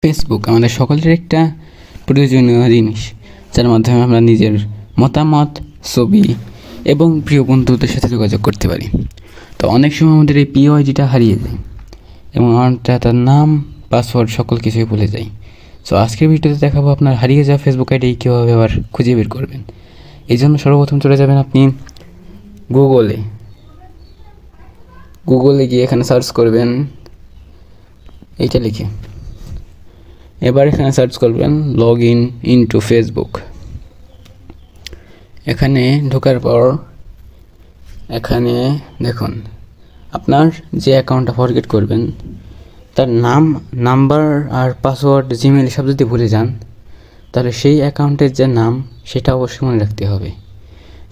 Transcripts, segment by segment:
Facebook আমাদের সকলের একটা প্রয়োজনীয় জিনিস, যার মাধ্যমে আমরা নিজের মতামত, ছবি এবং প্রিয় বন্ধুদের সাথে যোগাযোগ করতে পারি। তো অনেক সময় আমাদের এই প্রিয় আইডিটা হারিয়ে যায় এবং আমরা তার নাম, পাসওয়ার্ড সকল কিছুই ভুলে যাই। সো আজকের ভিডিওতে দেখাবো আপনার হারিয়ে যাওয়া ফেসবুক আইডি কীভাবে আবার খুঁজে বের করবেন। এই জন্য সর্বপ্রথম চলে যাবেন আপনি গুগলে গিয়ে এখানে সার্চ করবেন এইটা লিখে। এবার এখানে সার্চ করবেন লগ ইন টু ফেসবুক। এখানে ঢোকার পর এখানে দেখুন আপনার যে অ্যাকাউন্টটা ফরগেট করবেন তার নাম, নাম্বার আর পাসওয়ার্ড, জিমেল সব যদি ভুলে যান তাহলে সেই অ্যাকাউন্টের যে নাম সেটা অবশ্যই মনে রাখতে হবে।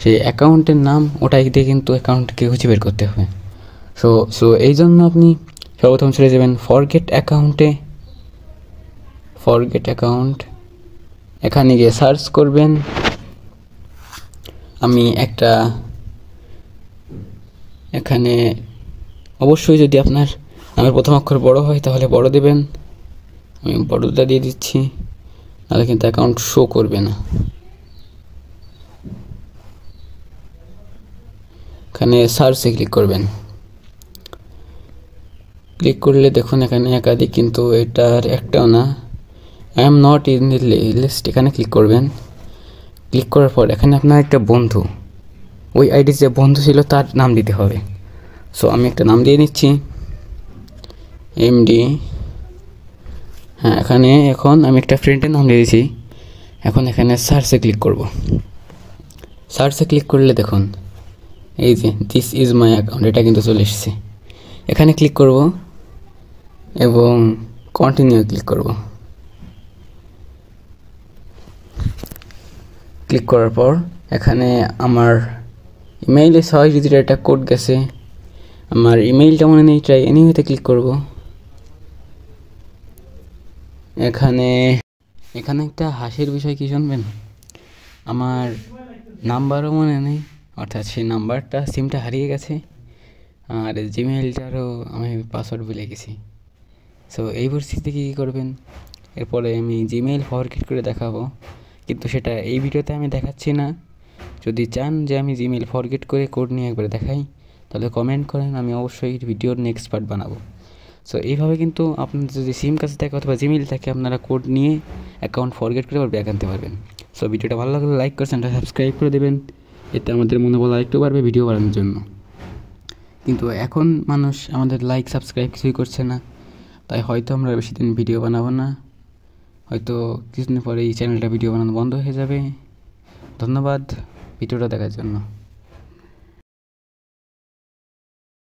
সেই অ্যাকাউন্টের নাম ওটাই দিয়ে কিন্তু অ্যাকাউন্টকে খুঁজে বের করতে হবে। সো এই জন্য আপনি সর্বপ্রথম চলে যাবেন ফরগেট অ্যাকাউন্ট। এখানে গিয়ে সার্চ করবেন। আমি একটা এখানে অবশ্যই যদি আপনার নামের প্রথম অক্ষর বড় হয় তাহলে বড় দেবেন। আমি বড়টা দিয়ে দিচ্ছি, নাহলে কিন্তু অ্যাকাউন্ট শো করবে না। এখানে সার্চে ক্লিক করবেন। ক্লিক করলে দেখুন এখানে একাধিক, কিন্তু এটার একটাও না, I am not in the list. এখানে ক্লিক করবেন। ক্লিক করার পর এখানে আপনার একটা বন্ধু, ওই আইডির যে বন্ধু ছিল তার নাম দিতে হবে। সো আমি একটা নাম দিয়ে নিচ্ছি, এমডি। হ্যাঁ, এখন আমি একটা ফ্রেন্ডের নাম দিয়ে দিয়েছি। এখন এখানে সার্চে ক্লিক করব। সার্চে ক্লিক করলে দেখুন এই যে দিস ইজ মাই অ্যাকাউন্ট, এটা কিন্তু চলে এসেছে। এখানে ক্লিক করব এবং কন্টিনিউ ক্লিক করব। ক্লিক করার পর এখানে আমার ইমেইলে 6 ডিজিটের একটা কোড গেছে। আমার ইমেইলটা মনে নেই, ট্রাই এনিওয়েতে ক্লিক করব। এখানে একটা হাসির বিষয় কি শুনবেন, আমার নাম্বারও মনে নেই, অর্থাৎ সেই নাম্বারটা, সিমটা হারিয়ে গেছে, আর জিমেইলটারও আমি পাসওয়ার্ড ভুলে গেছি। সো এই পরিস্থিতিতে কী করবেন, এরপরে আমি জিমেইল ফরগেট করে দেখাবো, কিন্তু সেটা এই ভিডিওতে আমি দেখাচ্ছি না। যদি চান যে আমি জিমেইল ফরগেট করে কোড নিয়ে একবার দেখাই তাহলে কমেন্ট করেন, আমি অবশ্যই ভিডিওর নেক্সট পার্ট বানাবো। সো এইভাবে কিন্তু আপনাদের যদি সিম কাছে থাকে অথবা জিমেইল থাকে, আপনারা কোড নিয়ে অ্যাকাউন্ট ফরগেট করে আবার ব্যাক আনতে পারবেন। সো ভিডিওটা ভালো লাগলে লাইক করে চ্যানেলটা সাবস্ক্রাইব করে দেবেন, এতে আমাদের মনোবল আরেকটু বাড়বে ভিডিও বানানোর জন্য। কিন্তু এখন মানুষ আমাদের লাইক সাবস্ক্রাইব কিছুই করছে না, তাই হয়তো আমরা বেশি দিন ভিডিও বানাবো না, হয়তো কিছুদিন পরে এই চ্যানেলটা ভিডিও বানানো বন্ধ হয়ে যাবে। ধন্যবাদ ভিডিওটা দেখার জন্য।